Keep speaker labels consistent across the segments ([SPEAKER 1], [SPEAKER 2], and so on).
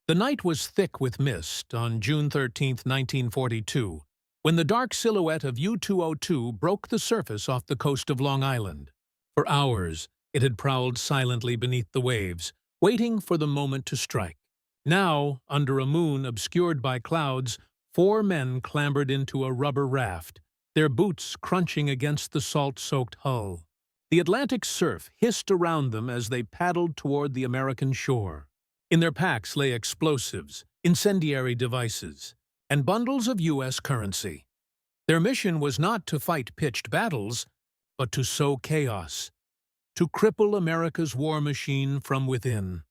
[SPEAKER 1] The night was thick with mist on June 13, 1942, when the dark silhouette of U-202 broke the surface off the coast of Long Island. For hours, it had prowled silently beneath the waves, waiting for the moment to strike. Now, under a moon obscured by clouds, 4 men clambered into a rubber raft, their boots crunching against the salt-soaked hull. The Atlantic surf hissed around them as they paddled toward the American shore. In their packs lay explosives, incendiary devices, and bundles of U.S. currency. Their mission was not to fight pitched battles, but to sow chaos, to cripple America's war machine from within.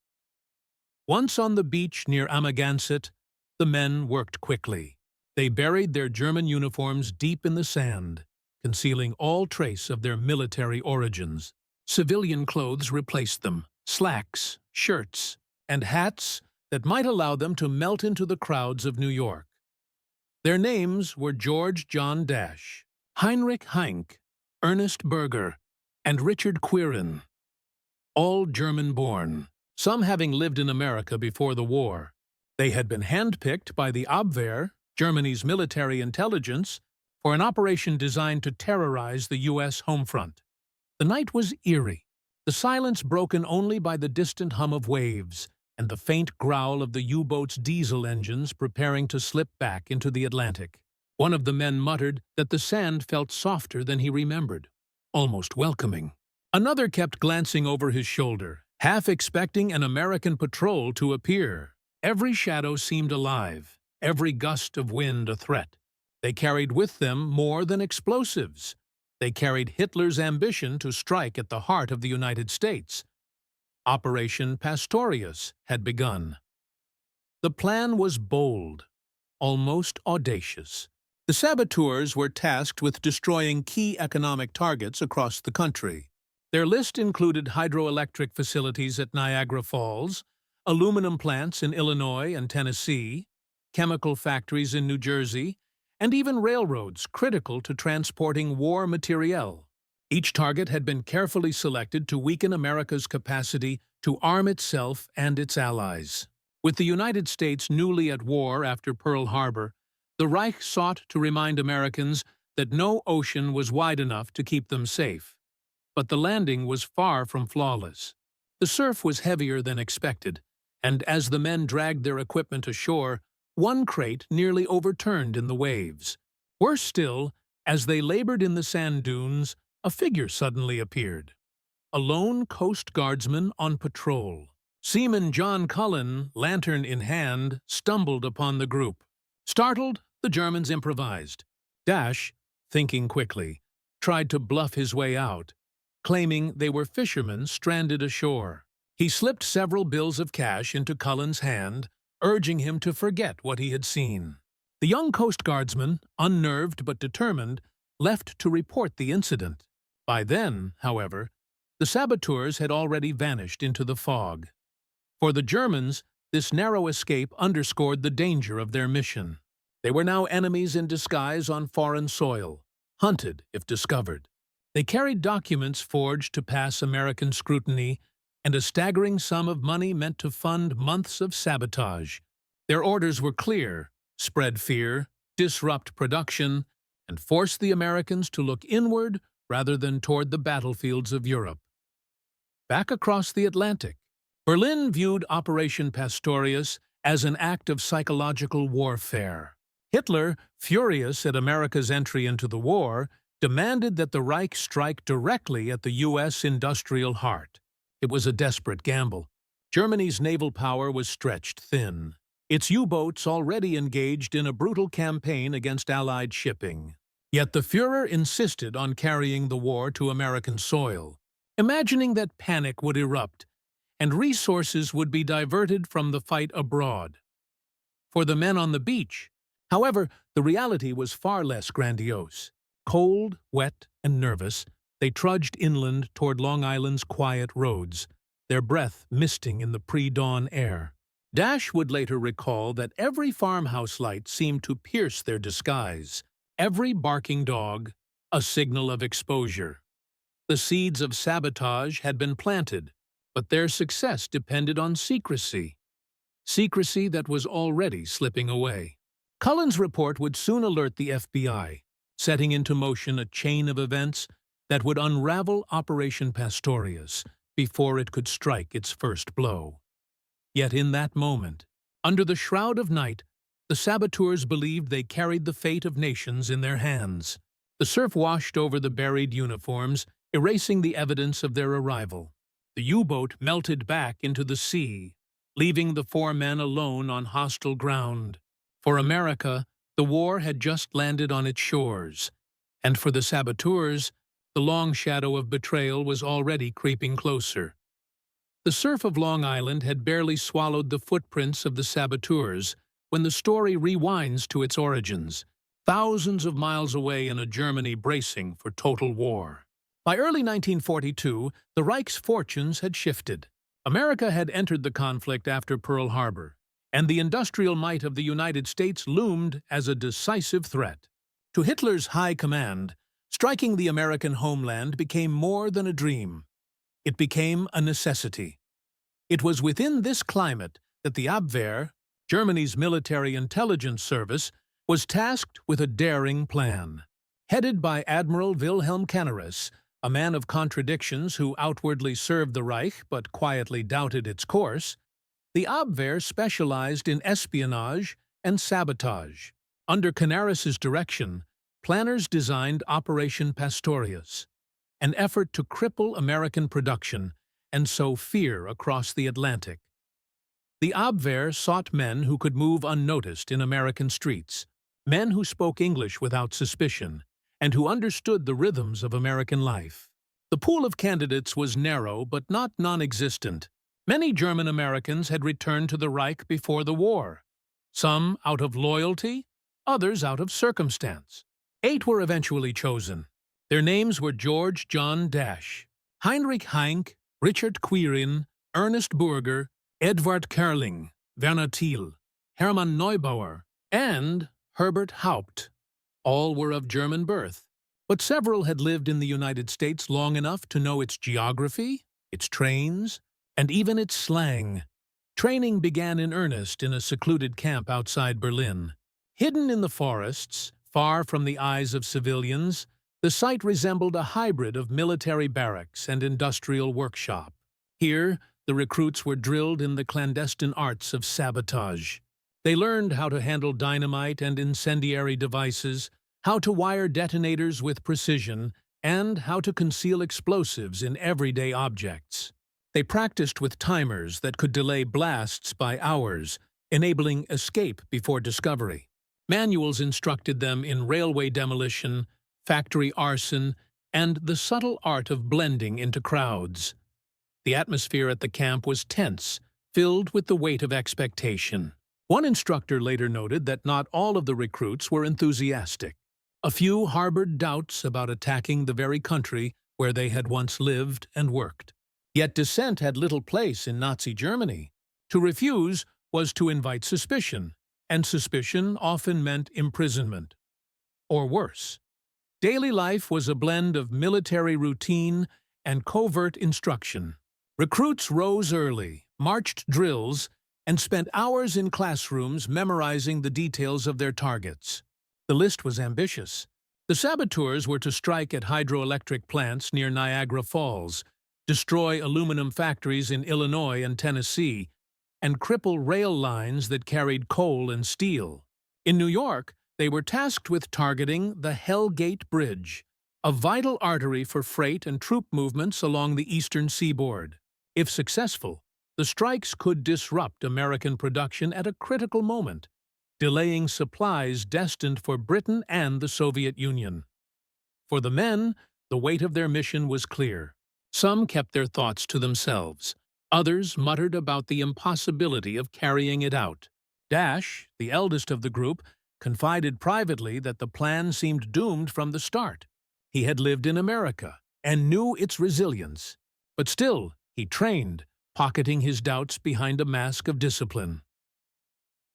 [SPEAKER 1] Once on the beach near Amagansett, the men worked quickly. They buried their German uniforms deep in the sand, concealing all trace of their military origins. Civilian clothes replaced them, slacks, shirts, and hats that might allow them to melt into the crowds of New York. Their names were George John Dash, Heinrich Heinck, Ernest Berger, and Richard Quirin, all German-born, some having lived in America before the war. They had been handpicked by the Abwehr, Germany's military intelligence, for an operation designed to terrorize the U.S. home front. The night was eerie, the silence broken only by the distant hum of waves and the faint growl of the U-boat's diesel engines preparing to slip back into the Atlantic. One of the men muttered that the sand felt softer than he remembered, almost welcoming. Another kept glancing over his shoulder, half expecting an American patrol to appear. Every shadow seemed alive, every gust of wind a threat. They carried with them more than explosives. They carried Hitler's ambition to strike at the heart of the United States. Operation Pastorius had begun. The plan was bold, almost audacious. The saboteurs were tasked with destroying key economic targets across the country. Their list included hydroelectric facilities at Niagara Falls, aluminum plants in Illinois and Tennessee, chemical factories in New Jersey, and even railroads critical to transporting war materiel. Each target had been carefully selected to weaken America's capacity to arm itself and its allies. With the United States newly at war after Pearl Harbor, the Reich sought to remind Americans that no ocean was wide enough to keep them safe. But the landing was far from flawless. The surf was heavier than expected, and as the men dragged their equipment ashore, one crate nearly overturned in the waves. Worse still, as they labored in the sand dunes, a figure suddenly appeared. A lone Coast Guardsman on patrol. Seaman John Cullen, lantern in hand, stumbled upon the group. Startled, the Germans improvised. Dash, thinking quickly, tried to bluff his way out, claiming they were fishermen stranded ashore. He slipped several bills of cash into Cullen's hand, urging him to forget what he had seen. The young Coast Guardsman, unnerved but determined, left to report the incident. By then, however, the saboteurs had already vanished into the fog. For the Germans, this narrow escape underscored the danger of their mission. They were now enemies in disguise on foreign soil, hunted if discovered. They carried documents forged to pass American scrutiny and a staggering sum of money meant to fund months of sabotage. Their orders were clear: spread fear, disrupt production, and force the Americans to look inward rather than toward the battlefields of Europe. Back across the Atlantic, Berlin viewed Operation Pastorius as an act of psychological warfare. Hitler, furious at America's entry into the war, demanded that the Reich strike directly at the U.S. industrial heart. It was a desperate gamble. Germany's naval power was stretched thin, its U-boats already engaged in a brutal campaign against Allied shipping. Yet the Führer insisted on carrying the war to American soil, imagining that panic would erupt and resources would be diverted from the fight abroad. For the men on the beach, however, the reality was far less grandiose. Cold, wet, and nervous, they trudged inland toward Long Island's quiet roads, their breath misting in the pre-dawn air. Dash would later recall that every farmhouse light seemed to pierce their disguise, every barking dog a signal of exposure. The seeds of sabotage had been planted, but their success depended on secrecy. secrecy that was already slipping away. Cullen's report would soon alert the FBI, setting into motion a chain of events that would unravel Operation Pastorius before it could strike its first blow. Yet in that moment, under the shroud of night, the saboteurs believed they carried the fate of nations in their hands. The surf washed over the buried uniforms, erasing the evidence of their arrival. The U-boat melted back into the sea, leaving the four men alone on hostile ground. For America, the war had just landed on its shores, and for the saboteurs, the long shadow of betrayal was already creeping closer. The surf of Long Island had barely swallowed the footprints of the saboteurs when the story rewinds to its origins, thousands of miles away in a Germany bracing for total war. By early 1942, the Reich's fortunes had shifted. America had entered the conflict after Pearl Harbor, and the industrial might of the United States loomed as a decisive threat. To Hitler's high command, striking the American homeland became more than a dream. It became a necessity. It was within this climate that the Abwehr, Germany's military intelligence service, was tasked with a daring plan. Headed by Admiral Wilhelm Canaris, a man of contradictions who outwardly served the Reich but quietly doubted its course, the Abwehr specialized in espionage and sabotage. Under Canaris's direction, planners designed Operation Pastorius, an effort to cripple American production and sow fear across the Atlantic. The Abwehr sought men who could move unnoticed in American streets, men who spoke English without suspicion, and who understood the rhythms of American life. The pool of candidates was narrow but not non-existent. Many German Americans had returned to the Reich before the war, some out of loyalty, others out of circumstance. 8 were eventually chosen. Their names were George John Dash, Heinrich Heinck, Richard Quirin, Ernest Burger, Edward Kerling, Werner Thiel, Hermann Neubauer, and Herbert Haupt. All were of German birth, but several had lived in the United States long enough to know its geography, its trains, and even its slang. Training began in earnest in a secluded camp outside Berlin. Hidden in the forests, far from the eyes of civilians, the site resembled a hybrid of military barracks and industrial workshop. Here, the recruits were drilled in the clandestine arts of sabotage. They learned how to handle dynamite and incendiary devices, how to wire detonators with precision, and how to conceal explosives in everyday objects. They practiced with timers that could delay blasts by hours, enabling escape before discovery. Manuals instructed them in railway demolition, factory arson, and the subtle art of blending into crowds. The atmosphere at the camp was tense, filled with the weight of expectation. One instructor later noted that not all of the recruits were enthusiastic. A few harbored doubts about attacking the very country where they had once lived and worked. Yet dissent had little place in Nazi Germany. To refuse was to invite suspicion, and suspicion often meant imprisonment. Or worse. Daily life was a blend of military routine and covert instruction. Recruits rose early, marched drills, and spent hours in classrooms memorizing the details of their targets. The list was ambitious. The saboteurs were to strike at hydroelectric plants near Niagara Falls, destroy aluminum factories in Illinois and Tennessee, and cripple rail lines that carried coal and steel. In New York, they were tasked with targeting the Hell Gate Bridge, a vital artery for freight and troop movements along the eastern seaboard. If successful, the strikes could disrupt American production at a critical moment, delaying supplies destined for Britain and the Soviet Union. For the men, the weight of their mission was clear. Some kept their thoughts to themselves. Others muttered about the impossibility of carrying it out. Dash, the eldest of the group, confided privately that the plan seemed doomed from the start. He had lived in America and knew its resilience. But still, he trained, pocketing his doubts behind a mask of discipline.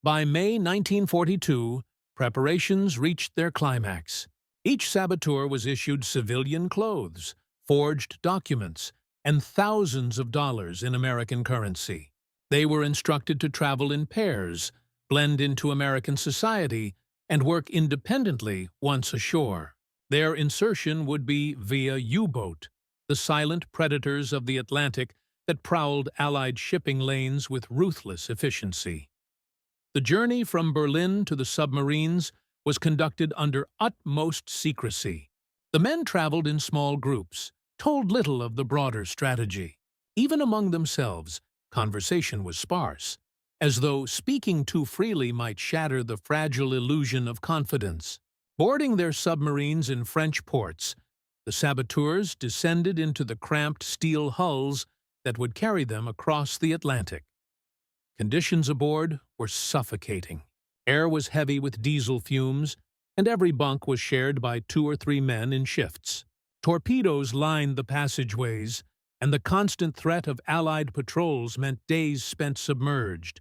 [SPEAKER 1] By May 1942, preparations reached their climax. Each saboteur was issued civilian clothes, forged documents, and thousands of dollars in American currency. They were instructed to travel in pairs, blend into American society, and work independently once ashore. Their insertion would be via U-boat, the silent predators of the Atlantic that prowled Allied shipping lanes with ruthless efficiency. The journey from Berlin to the submarines was conducted under utmost secrecy. The men traveled in small groups, told little of the broader strategy. Even among themselves, conversation was sparse, as though speaking too freely might shatter the fragile illusion of confidence. Boarding their submarines in French ports, the saboteurs descended into the cramped steel hulls that would carry them across the Atlantic. Conditions aboard were suffocating. Air was heavy with diesel fumes, and every bunk was shared by 2 or 3 men in shifts. Torpedoes lined the passageways, and the constant threat of Allied patrols meant days spent submerged,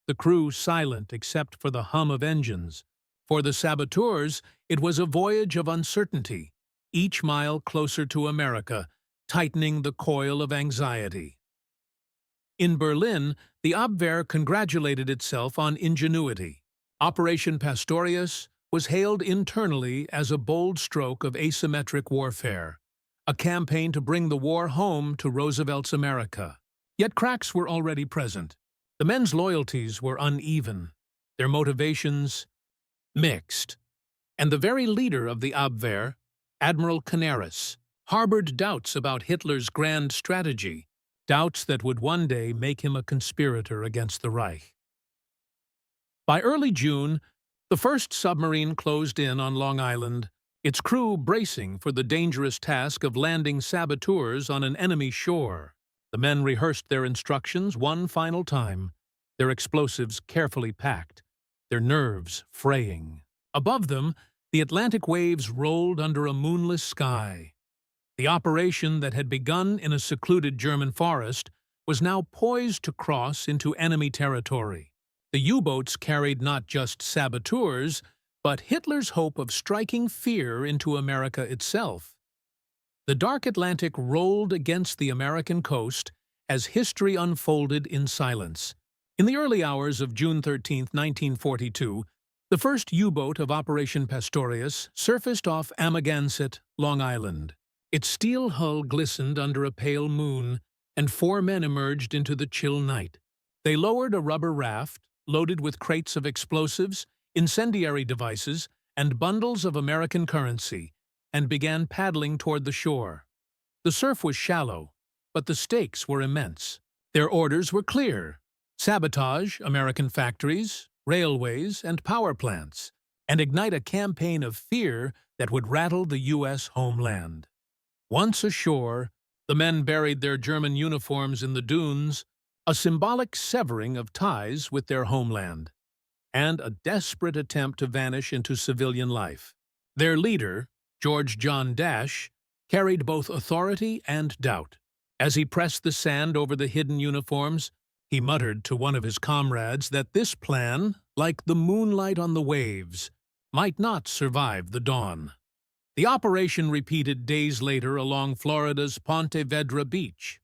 [SPEAKER 1] the crew silent except for the hum of engines. For the saboteurs, it was a voyage of uncertainty, each mile closer to America, tightening the coil of anxiety. In Berlin, the Abwehr congratulated itself on ingenuity. Operation Pastorius was hailed internally as a bold stroke of asymmetric warfare, a campaign to bring the war home to Roosevelt's America. Yet cracks were already present. The men's loyalties were uneven, their motivations mixed, and the very leader of the Abwehr, Admiral Canaris, harbored doubts about Hitler's grand strategy, doubts that would one day make him a conspirator against the Reich. By early June, the first submarine closed in on Long Island, its crew bracing for the dangerous task of landing saboteurs on an enemy shore. The men rehearsed their instructions one final time, their explosives carefully packed, their nerves fraying. Above them, the Atlantic waves rolled under a moonless sky. The operation that had begun in a secluded German forest was now poised to cross into enemy territory. The U-boats carried not just saboteurs, but Hitler's hope of striking fear into America itself. The dark Atlantic rolled against the American coast as history unfolded in silence. In the early hours of June 13, 1942, the first U-boat of Operation Pastorius surfaced off Amagansett, Long Island. Its steel hull glistened under a pale moon, and 4 men emerged into the chill night. They lowered a rubber raft, loaded with crates of explosives, incendiary devices, and bundles of American currency, and began paddling toward the shore. The surf was shallow, but the stakes were immense. Their orders were clear: sabotage American factories, railways, and power plants, and ignite a campaign of fear that would rattle the U.S. homeland. Once ashore, the men buried their German uniforms in the dunes, a symbolic severing of ties with their homeland, and a desperate attempt to vanish into civilian life. Their leader, George John Dash, carried both authority and doubt. As he pressed the sand over the hidden uniforms, he muttered to one of his comrades that this plan, like the moonlight on the waves, might not survive the dawn. The operation repeated days later along Florida's Ponte Vedra beach.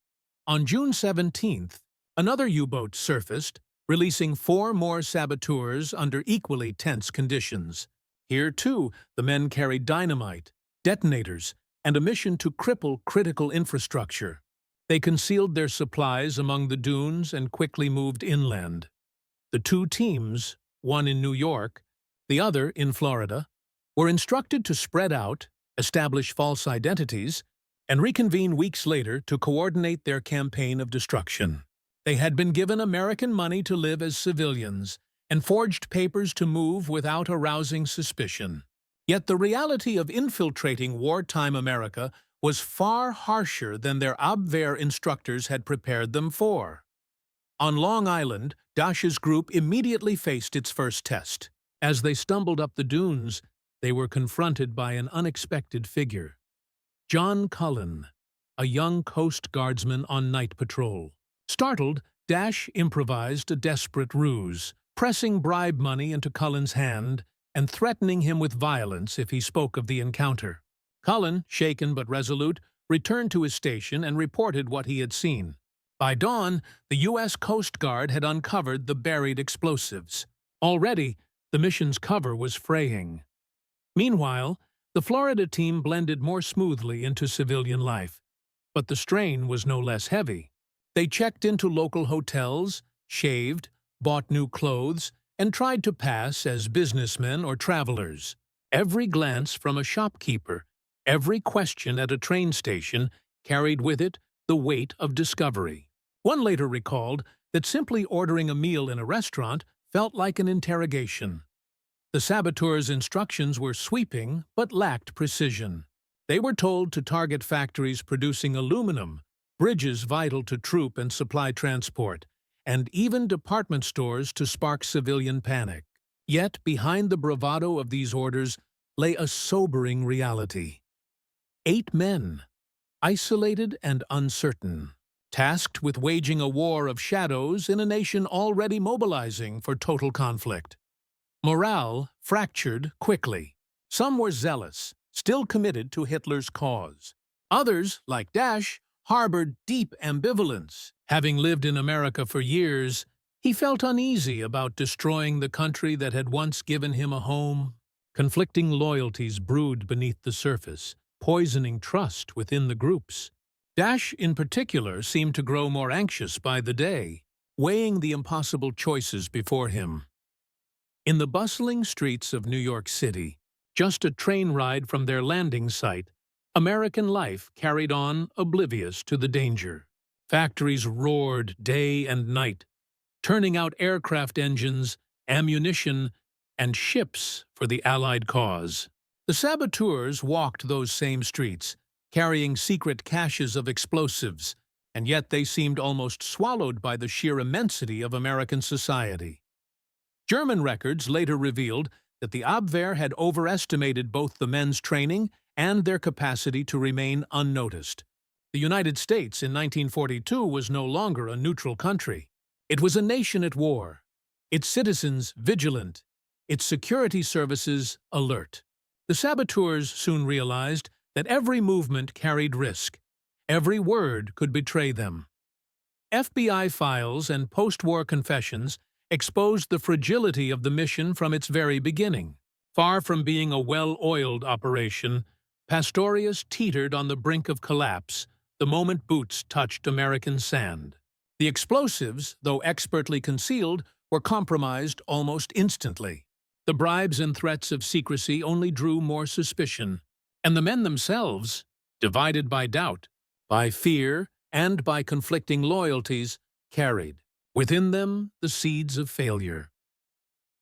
[SPEAKER 1] On June 17th, another U-boat surfaced, releasing 4 more saboteurs under equally tense conditions. Here, too, the men carried dynamite, detonators, and a mission to cripple critical infrastructure. They concealed their supplies among the dunes and quickly moved inland. The 2 teams, one in New York, the other in Florida, were instructed to spread out, establish false identities, and reconvene weeks later to coordinate their campaign of destruction. They had been given American money to live as civilians and forged papers to move without arousing suspicion. Yet the reality of infiltrating wartime America was far harsher than their Abwehr instructors had prepared them for. On Long Island, Dash's group immediately faced its first test. As they stumbled up the dunes, they were confronted by an unexpected figure. John Cullen, a young Coast Guardsman on night patrol. Startled, Dash improvised a desperate ruse, pressing bribe money into Cullen's hand and threatening him with violence if he spoke of the encounter. Cullen, shaken but resolute, returned to his station and reported what he had seen. By dawn, the U.S. Coast Guard had uncovered the buried explosives. Already, the mission's cover was fraying. Meanwhile, the Florida team blended more smoothly into civilian life. But the strain was no less heavy. They checked into local hotels, shaved, bought new clothes, and tried to pass as businessmen or travelers. Every glance from a shopkeeper, every question at a train station carried with it the weight of discovery. One later recalled that simply ordering a meal in a restaurant felt like an interrogation. The saboteurs' instructions were sweeping but lacked precision. They were told to target factories producing aluminum, bridges vital to troop and supply transport, and even department stores to spark civilian panic. Yet, behind the bravado of these orders lay a sobering reality. 8 men, isolated and uncertain, tasked with waging a war of shadows in a nation already mobilizing for total conflict. Morale fractured quickly. Some were zealous, still committed to Hitler's cause. Others, like Dash, harbored deep ambivalence. Having lived in America for years, he felt uneasy about destroying the country that had once given him a home. Conflicting loyalties brewed beneath the surface, poisoning trust within the groups. Dash, in particular, seemed to grow more anxious by the day, weighing the impossible choices before him. In the bustling streets of New York City, just a train ride from their landing site, American life carried on oblivious to the danger. Factories roared day and night, turning out aircraft engines, ammunition, and ships for the Allied cause. The saboteurs walked those same streets, carrying secret caches of explosives, and yet they seemed almost swallowed by the sheer immensity of American society. German records later revealed that the Abwehr had overestimated both the men's training and their capacity to remain unnoticed. The United States in 1942 was no longer a neutral country. It was a nation at war, its citizens vigilant, its security services alert. The saboteurs soon realized that every movement carried risk. Every word could betray them. FBI files and post-war confessions exposed the fragility of the mission from its very beginning. Far from being a well-oiled operation, Pastorius teetered on the brink of collapse the moment boots touched American sand. The explosives, though expertly concealed, were compromised almost instantly. The bribes and threats of secrecy only drew more suspicion, and the men themselves, divided by doubt, by fear, and by conflicting loyalties, carried within them the seeds of failure.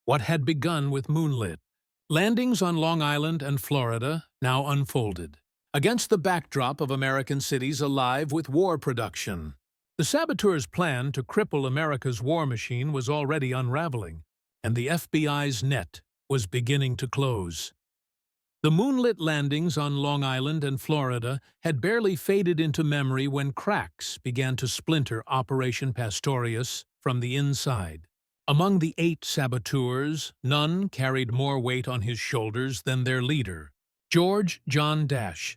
[SPEAKER 1] What had begun with moonlit landings on Long Island and Florida now unfolded, against the backdrop of American cities alive with war production. The saboteurs' plan to cripple America's war machine was already unraveling, and the FBI's net was beginning to close. The moonlit landings on Long Island and Florida had barely faded into memory when cracks began to splinter Operation Pastorius from the inside. Among the 8 saboteurs, none carried more weight on his shoulders than their leader, George John Dash,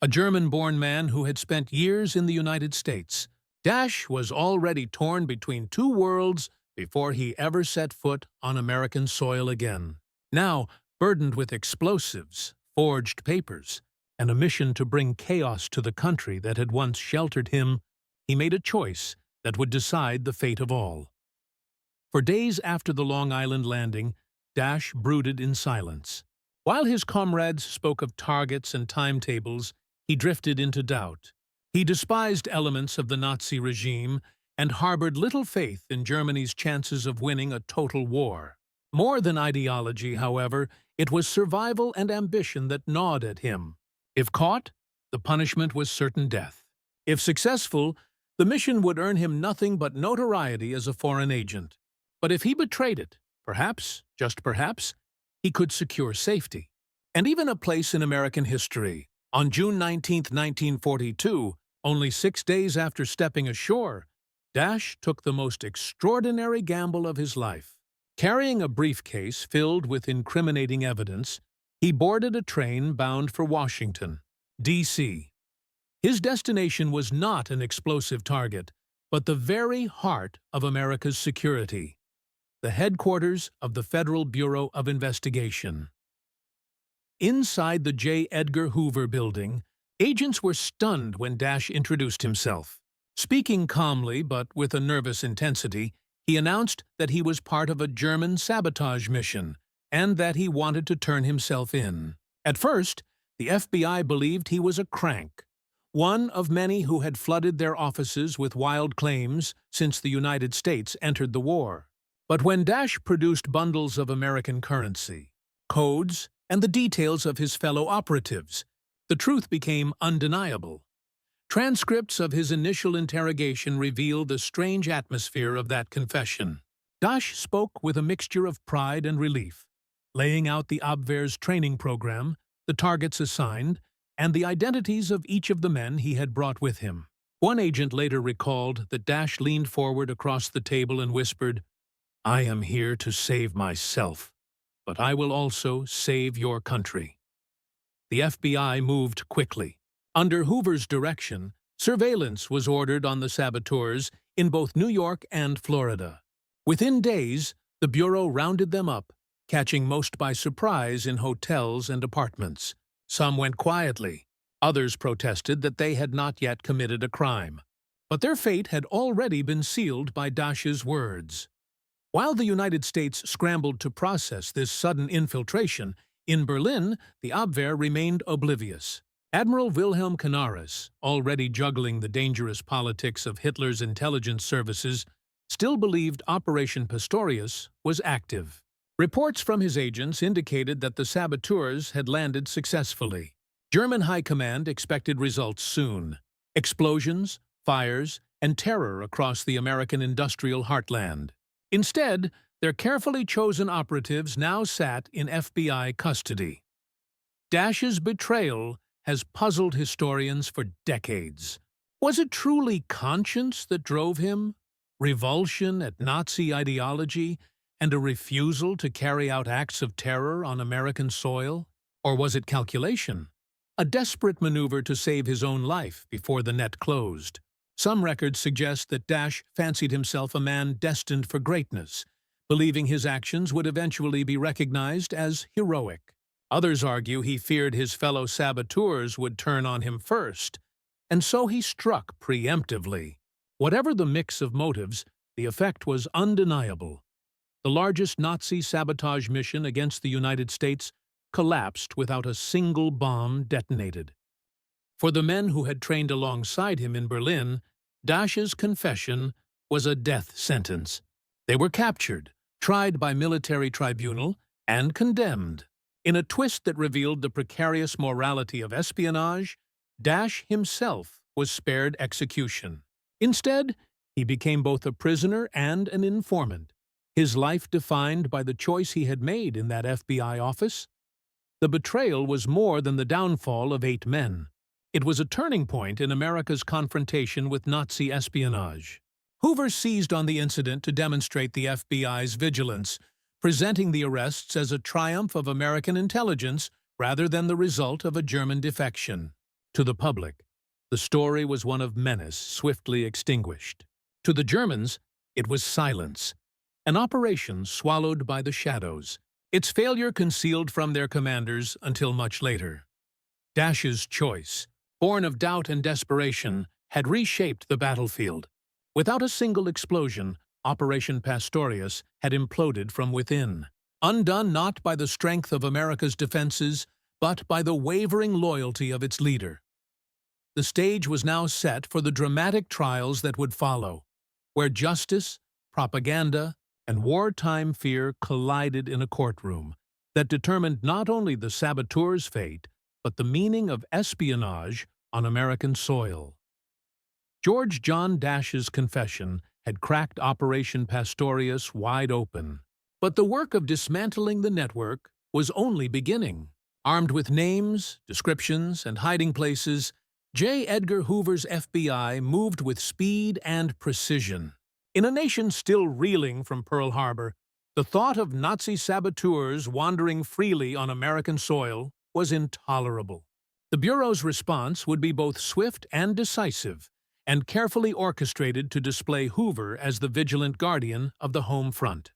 [SPEAKER 1] a German-born man who had spent years in the United States. Dash was already torn between 2 worlds before he ever set foot on American soil again. Now, burdened with explosives, forged papers, and a mission to bring chaos to the country that had once sheltered him, he made a choice that would decide the fate of all. For days after the Long Island landing, Dash brooded in silence. While his comrades spoke of targets and timetables, he drifted into doubt. He despised elements of the Nazi regime and harbored little faith in Germany's chances of winning a total war. More than ideology, however, it was survival and ambition that gnawed at him. If caught, the punishment was certain death. If successful, the mission would earn him nothing but notoriety as a foreign agent. But if he betrayed it, perhaps, just perhaps, he could secure safety, and even a place in American history. On June 19, 1942, only 6 days after stepping ashore, Dash took the most extraordinary gamble of his life. Carrying a briefcase filled with incriminating evidence, he boarded a train bound for Washington, D.C. His destination was not an explosive target, but the very heart of America's security, the headquarters of the Federal Bureau of Investigation. Inside the J. Edgar Hoover building, agents were stunned when Dash introduced himself. Speaking calmly but with a nervous intensity, he announced that he was part of a German sabotage mission and that he wanted to turn himself in. At first, the FBI believed he was a crank, one of many who had flooded their offices with wild claims since the United States entered the war. But when Dash produced bundles of American currency, codes, and the details of his fellow operatives, the truth became undeniable. Transcripts of his initial interrogation reveal the strange atmosphere of that confession. Dash spoke with a mixture of pride and relief, laying out the Abwehr's training program, the targets assigned, and the identities of each of the men he had brought with him. One agent later recalled that Dash leaned forward across the table and whispered, "I am here to save myself, but I will also save your country." The FBI moved quickly. Under Hoover's direction, surveillance was ordered on the saboteurs in both New York and Florida. Within days, the Bureau rounded them up, catching most by surprise in hotels and apartments. Some went quietly. Others protested that they had not yet committed a crime. But their fate had already been sealed by Dash's words. While the United States scrambled to process this sudden infiltration, in Berlin, the Abwehr remained oblivious. Admiral Wilhelm Canaris, already juggling the dangerous politics of Hitler's intelligence services, still believed Operation Pastorius was active. Reports from his agents indicated that the saboteurs had landed successfully. German High Command expected results soon. Explosions, fires, and terror across the American industrial heartland. Instead, their carefully chosen operatives now sat in FBI custody. Dash's betrayal has puzzled historians for decades. Was it truly conscience that drove him? Revulsion at Nazi ideology and a refusal to carry out acts of terror on American soil? Or was it calculation? A desperate maneuver to save his own life before the net closed. Some records suggest that Dash fancied himself a man destined for greatness, believing his actions would eventually be recognized as heroic. Others argue he feared his fellow saboteurs would turn on him first, and so he struck preemptively. Whatever the mix of motives, the effect was undeniable. The largest Nazi sabotage mission against the United States collapsed without a single bomb detonated. For the men who had trained alongside him in Berlin, Dash's confession was a death sentence. They were captured, tried by military tribunal, and condemned. In a twist that revealed the precarious morality of espionage, Dash himself was spared execution. Instead, he became both a prisoner and an informant, his life defined by the choice he had made in that FBI office. The betrayal was more than the downfall of 8 men. It was a turning point in America's confrontation with Nazi espionage. Hoover seized on the incident to demonstrate the FBI's vigilance, presenting the arrests as a triumph of American intelligence rather than the result of a German defection. To the public, the story was one of menace swiftly extinguished. To the Germans, it was silence, an operation swallowed by the shadows, its failure concealed from their commanders until much later. Dash's choice, born of doubt and desperation, had reshaped the battlefield. Without a single explosion, Operation Pastorius had imploded from within, undone not by the strength of America's defenses, but by the wavering loyalty of its leader. The stage was now set for the dramatic trials that would follow, where justice, propaganda, and wartime fear collided in a courtroom that determined not only the saboteurs' fate, but the meaning of espionage on American soil. George John Dash's confession had cracked Operation Pastorius wide open, but the work of dismantling the network was only beginning. Armed with names, descriptions, and hiding places, J. Edgar Hoover's FBI moved with speed and precision. In a nation still reeling from Pearl Harbor, the thought of Nazi saboteurs wandering freely on American soil was intolerable. The Bureau's response would be both swift and decisive, and carefully orchestrated to display Hoover as the vigilant guardian of the home front.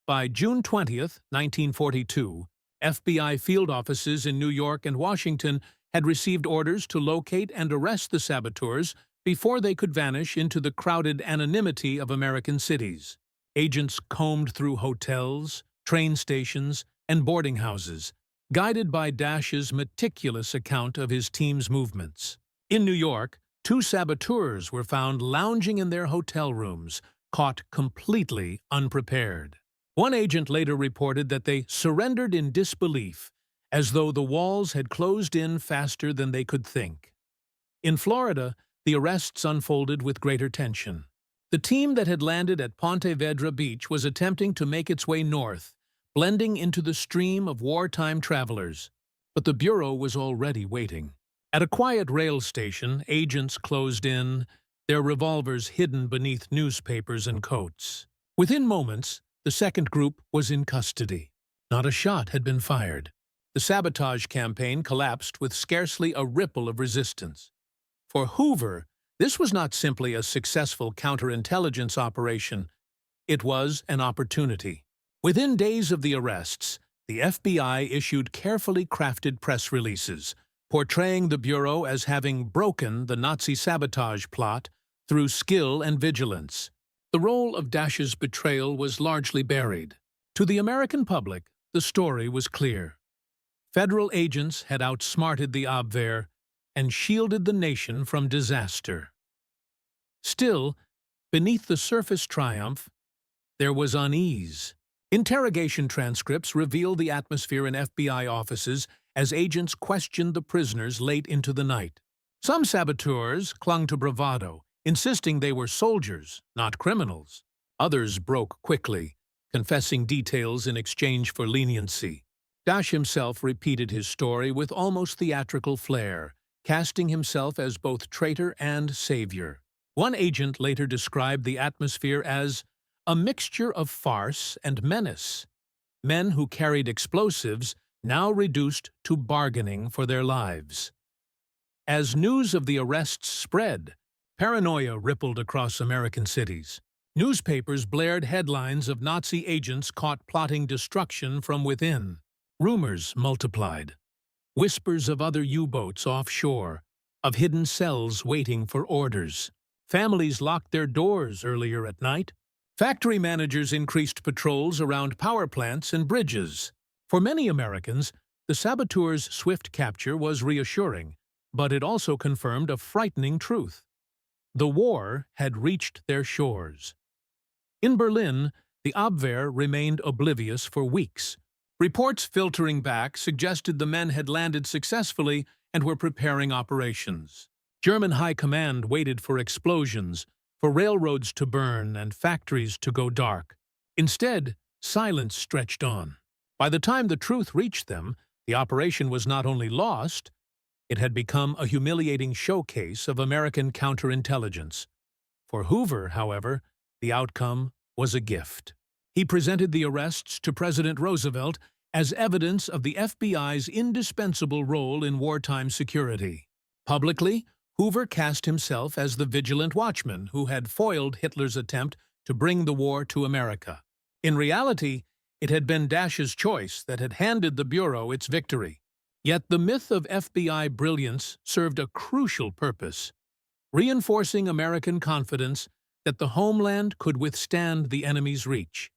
[SPEAKER 1] By June 20th, 1942, FBI field offices in New York and Washington had received orders to locate and arrest the saboteurs before they could vanish into the crowded anonymity of American cities. Agents combed through hotels, train stations, and boarding houses, guided by Dash's meticulous account of his team's movements. In New York, 2 saboteurs were found lounging in their hotel rooms, caught completely unprepared. One agent later reported that they surrendered in disbelief, as though the walls had closed in faster than they could think. In Florida, the arrests unfolded with greater tension. The team that had landed at Ponte Vedra Beach was attempting to make its way north, blending into the stream of wartime travelers. But the Bureau was already waiting. At a quiet rail station, agents closed in, their revolvers hidden beneath newspapers and coats. Within moments, the second group was in custody. Not a shot had been fired. The sabotage campaign collapsed with scarcely a ripple of resistance. For Hoover, this was not simply a successful counterintelligence operation. It was an opportunity. Within days of the arrests, the FBI issued carefully crafted press releases, portraying the Bureau as having broken the Nazi sabotage plot through skill and vigilance. The role of Dash's betrayal was largely buried. To the American public, the story was clear. Federal agents had outsmarted the Abwehr and shielded the nation from disaster. Still, beneath the surface triumph, there was unease. Interrogation transcripts revealed the atmosphere in FBI offices as agents questioned the prisoners late into the night. Some saboteurs clung to bravado, insisting they were soldiers, not criminals. Others broke quickly, confessing details in exchange for leniency. Dash himself repeated his story with almost theatrical flair, casting himself as both traitor and savior. One agent later described the atmosphere as a mixture of farce and menace. Men who carried explosives now reduced to bargaining for their lives. As news of the arrests spread, paranoia rippled across American cities. Newspapers blared headlines of Nazi agents caught plotting destruction from within. Rumors multiplied. Whispers of other U-boats offshore, of hidden cells waiting for orders. Families locked their doors earlier at night. Factory managers increased patrols around power plants and bridges. For many Americans, the saboteurs' swift capture was reassuring, but it also confirmed a frightening truth. The war had reached their shores. In Berlin, the Abwehr remained oblivious for weeks. Reports filtering back suggested the men had landed successfully and were preparing operations. German high command waited for explosions, for railroads to burn and factories to go dark. Instead, silence stretched on. By the time the truth reached them, the operation was not only lost, it had become a humiliating showcase of American counterintelligence. For Hoover, however, the outcome was a gift. He presented the arrests to President Roosevelt as evidence of the FBI's indispensable role in wartime security. Publicly, Hoover cast himself as the vigilant watchman who had foiled Hitler's attempt to bring the war to America. In reality, it had been Dash's choice that had handed the Bureau its victory. Yet the myth of FBI brilliance served a crucial purpose, reinforcing American confidence that the homeland could withstand the enemy's reach.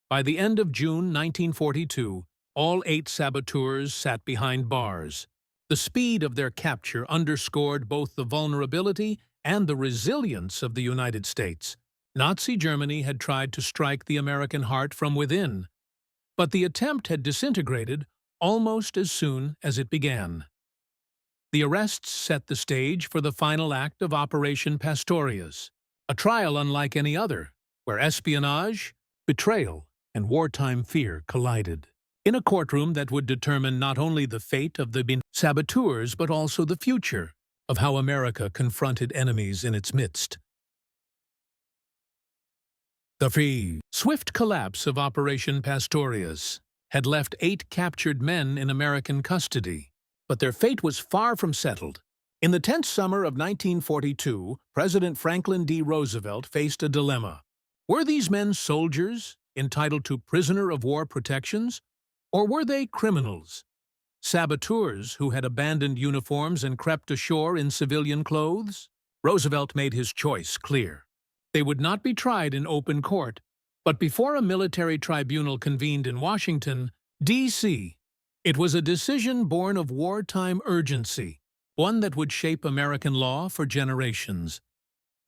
[SPEAKER 1] By the end of June 1942, all 8 saboteurs sat behind bars. The speed of their capture underscored both the vulnerability and the resilience of the United States. Nazi Germany had tried to strike the American heart from within, but the attempt had disintegrated almost as soon as it began. The arrests set the stage for the final act of Operation Pastorius, a trial unlike any other, where espionage, betrayal, and wartime fear collided. In a courtroom that would determine not only the fate of the saboteurs but also the future of how America confronted enemies in its midst. The swift collapse of Operation Pastorius had left 8 captured men in American custody, but their fate was far from settled. In the tense summer of 1942, President Franklin D. Roosevelt faced a dilemma. Were these men soldiers, entitled to prisoner of war protections, or were they criminals, saboteurs who had abandoned uniforms and crept ashore in civilian clothes? Roosevelt made his choice clear. They would not be tried in open court, but before a military tribunal convened in Washington, D.C. It was a decision born of wartime urgency, one that would shape American law for generations.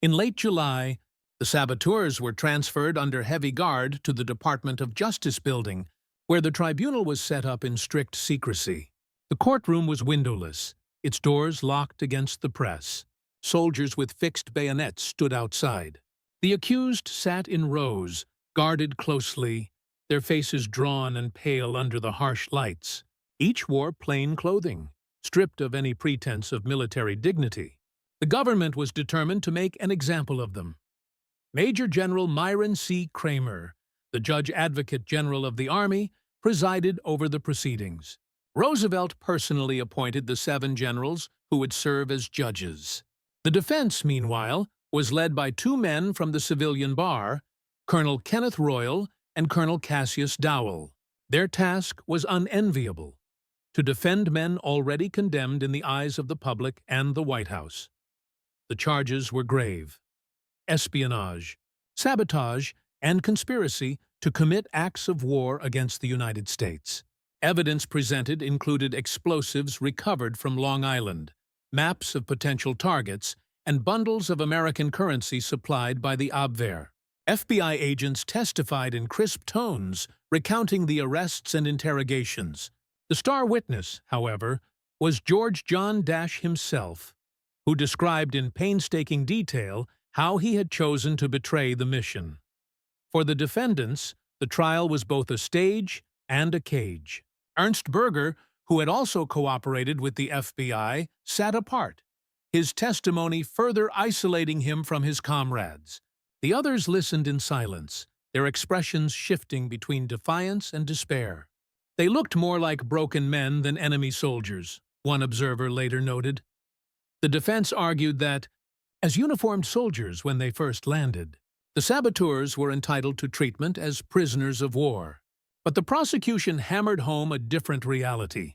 [SPEAKER 1] In late July, the saboteurs were transferred under heavy guard to the Department of Justice building, where the tribunal was set up in strict secrecy. The courtroom was windowless, its doors locked against the press. Soldiers with fixed bayonets stood outside. The accused sat in rows, guarded closely, their faces drawn and pale under the harsh lights. Each wore plain clothing, stripped of any pretense of military dignity. The government was determined to make an example of them. Major General Myron C. Kramer, the Judge Advocate General of the Army, presided over the proceedings. Roosevelt personally appointed the 7 generals who would serve as judges. The defense, meanwhile, was led by 2 men from the civilian bar, Colonel Kenneth Royal and Colonel Cassius Dowell. Their task was unenviable: to defend men already condemned in the eyes of the public and the White House. The charges were grave: espionage, sabotage, and conspiracy to commit acts of war against the United States. Evidence presented included explosives recovered from Long Island, maps of potential targets, and bundles of American currency supplied by the Abwehr. FBI agents testified in crisp tones, recounting the arrests and interrogations. The star witness, however, was George John Dash himself, who described in painstaking detail how he had chosen to betray the mission. For the defendants, the trial was both a stage and a cage. Ernst Berger, who had also cooperated with the FBI, sat apart, his testimony further isolating him from his comrades. The others listened in silence, their expressions shifting between defiance and despair. They looked more like broken men than enemy soldiers, one observer later noted. The defense argued that, as uniformed soldiers when they first landed, the saboteurs were entitled to treatment as prisoners of war. But the prosecution hammered home a different reality.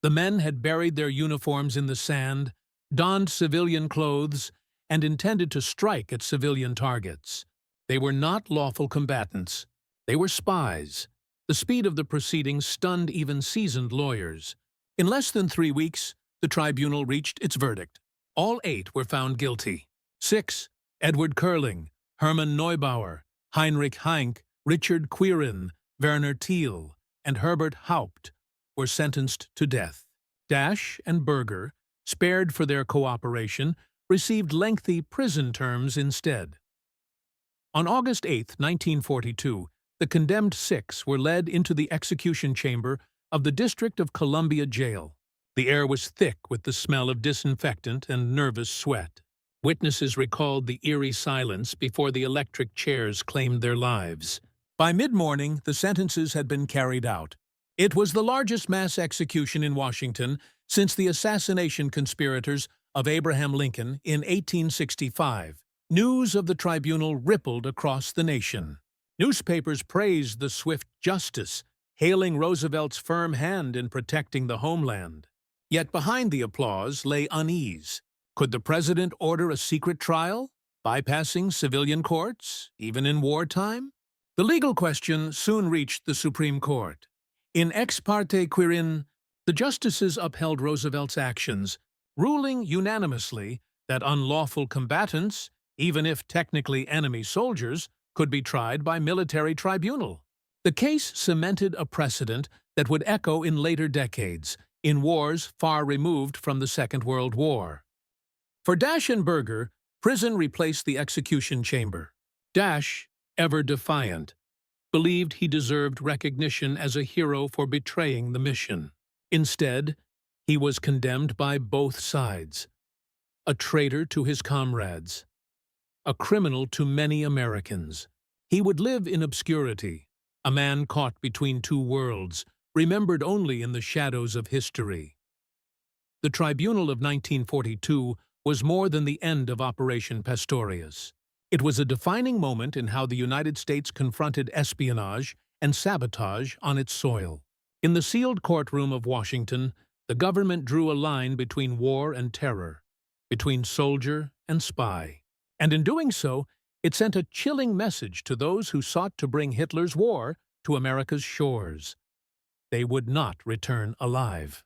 [SPEAKER 1] The men had buried their uniforms in the sand, donned civilian clothes, and intended to strike at civilian targets. They were not lawful combatants. They were spies. The speed of the proceedings stunned even seasoned lawyers. In less than 3 weeks, the tribunal reached its verdict. All 8 were found guilty. 6, Edward Curling, Hermann Neubauer, Heinrich Heinck, Richard Quirin, Werner Thiel, and Herbert Haupt, were sentenced to death. Dash and Berger, spared for their cooperation, received lengthy prison terms instead. On August 8, 1942, the condemned 6 were led into the execution chamber of the District of Columbia Jail. The air was thick with the smell of disinfectant and nervous sweat. Witnesses recalled the eerie silence before the electric chairs claimed their lives. By mid-morning, the sentences had been carried out. It was the largest mass execution in Washington since the assassination conspirators of Abraham Lincoln in 1865. News of the tribunal rippled across the nation. Newspapers praised the swift justice, hailing Roosevelt's firm hand in protecting the homeland. Yet behind the applause lay unease. Could the president order a secret trial, bypassing civilian courts, even in wartime? The legal question soon reached the Supreme Court. In Ex parte Quirin, the justices upheld Roosevelt's actions, ruling unanimously that unlawful combatants, even if technically enemy soldiers, could be tried by military tribunal. The case cemented a precedent that would echo in later decades, in wars far removed from the Second World War. For Dash and Berger, prison replaced the execution chamber. Dash, ever defiant, believed he deserved recognition as a hero for betraying the mission. Instead, he was condemned by both sides. A traitor to his comrades. A criminal to many Americans. He would live in obscurity, a man caught between 2 worlds, remembered only in the shadows of history. the Tribunal of 1942 was more than the end of Operation Pastorius. It was a defining moment in how the United States confronted espionage and sabotage on its soil. In the sealed courtroom of Washington, the government drew a line between war and terror, between soldier and spy. And in doing so, it sent a chilling message to those who sought to bring Hitler's war to America's shores. They would not return alive.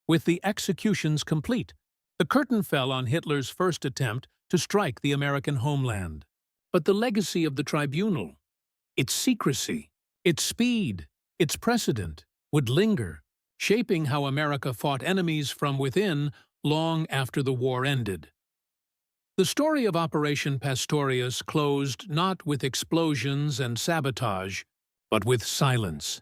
[SPEAKER 1] With the executions complete, the curtain fell on Hitler's first attempt to strike the American homeland. But the legacy of the tribunal, its secrecy, its speed, its precedent, would linger, shaping how America fought enemies from within long after the war ended. The story of Operation Pastorius closed not with explosions and sabotage, but with silence.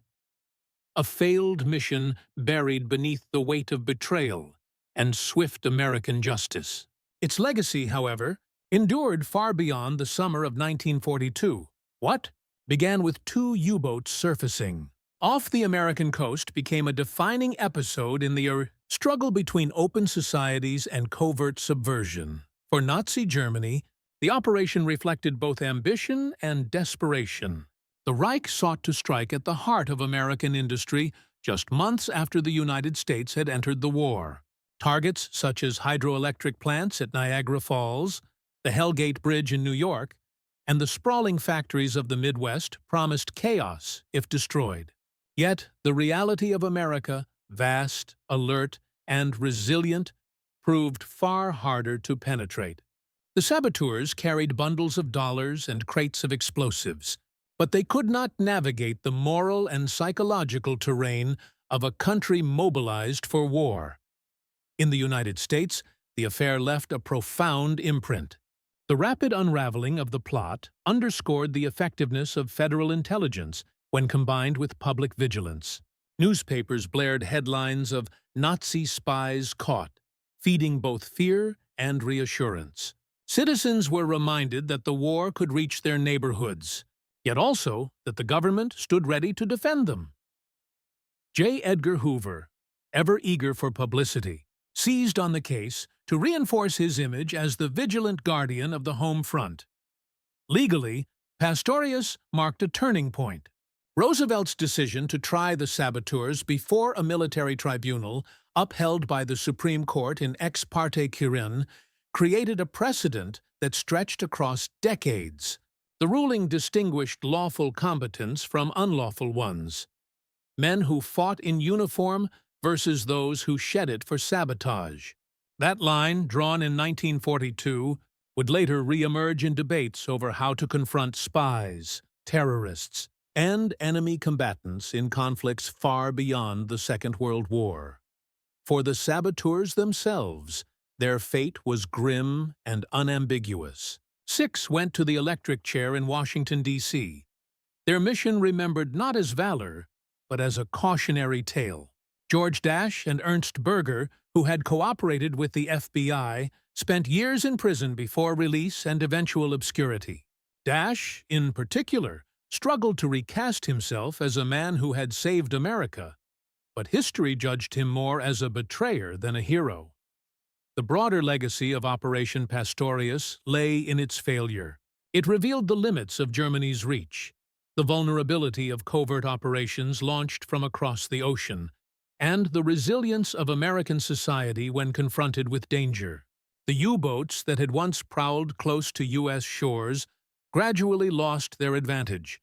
[SPEAKER 1] A failed mission buried beneath the weight of betrayal and swift American justice. Its legacy, however, endured far beyond the summer of 1942. What began with 2 U-boats surfacing off the American coast became a defining episode in the struggle between open societies and covert subversion. For Nazi Germany, the operation reflected both ambition and desperation. The Reich sought to strike at the heart of American industry just months after the United States had entered the war. Targets such as hydroelectric plants at Niagara Falls, the Hellgate Bridge in New York, and the sprawling factories of the Midwest promised chaos if destroyed. Yet the reality of America, vast, alert, and resilient, proved far harder to penetrate. The saboteurs carried bundles of dollars and crates of explosives, but they could not navigate the moral and psychological terrain of a country mobilized for war. In the United States, the affair left a profound imprint. The rapid unraveling of the plot underscored the effectiveness of federal intelligence when combined with public vigilance. Newspapers blared headlines of Nazi spies caught, feeding both fear and reassurance. Citizens were reminded that the war could reach their neighborhoods, yet also that the government stood ready to defend them. J. Edgar Hoover, ever eager for publicity, seized on the case to reinforce his image as the vigilant guardian of the home front. Legally, Pastorius marked a turning point. Roosevelt's decision to try the saboteurs before a military tribunal, upheld by the Supreme Court in ex parte Quirin, created a precedent that stretched across decades. The ruling distinguished lawful combatants from unlawful ones. Men who fought in uniform versus those who shed it for sabotage. That line, drawn in 1942, would later re-emerge in debates over how to confront spies, terrorists, and enemy combatants in conflicts far beyond the Second World War. For the saboteurs themselves, their fate was grim and unambiguous. 6 went to the electric chair in Washington, D.C. Their mission remembered not as valor, but as a cautionary tale. George Dash and Ernst Berger, who had cooperated with the FBI, spent years in prison before release and eventual obscurity. Dash, in particular, struggled to recast himself as a man who had saved America, but history judged him more as a betrayer than a hero. The broader legacy of Operation Pastorius lay in its failure. It revealed the limits of Germany's reach, the vulnerability of covert operations launched from across the ocean, and the resilience of American society when confronted with danger. The U-boats that had once prowled close to U.S. shores gradually lost their advantage,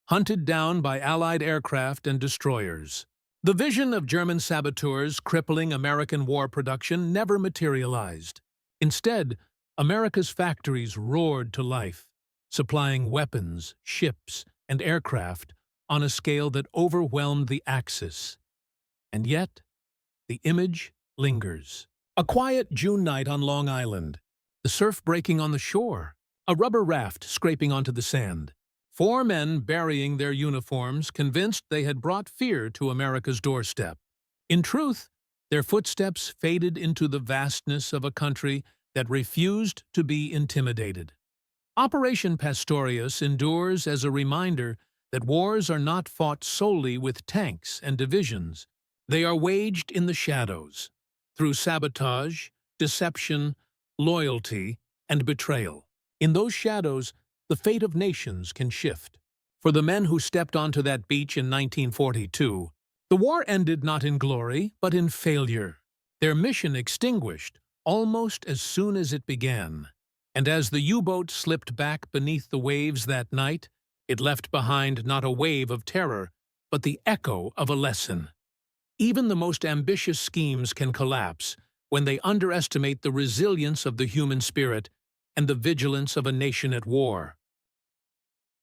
[SPEAKER 1] hunted down by Allied aircraft and destroyers. The vision of German saboteurs crippling American war production never materialized. Instead, America's factories roared to life, supplying weapons, ships, and aircraft on a scale that overwhelmed the Axis. And yet, the image lingers. A quiet June night on Long Island, the surf breaking on the shore, a rubber raft scraping onto the sand. 4 men burying their uniforms, convinced they had brought fear to America's doorstep. In truth, their footsteps faded into the vastness of a country that refused to be intimidated. Operation Pastorius endures as a reminder that wars are not fought solely with tanks and divisions. They are waged in the shadows, through sabotage, deception, loyalty, and betrayal. In those shadows, the fate of nations can shift. For the men who stepped onto that beach in 1942, the war ended not in glory, but in failure. Their mission extinguished almost as soon as it began. And as the U-boat slipped back beneath the waves that night, it left behind not a wave of terror, but the echo of a lesson. Even the most ambitious schemes can collapse when they underestimate the resilience of the human spirit and the vigilance of a nation at war.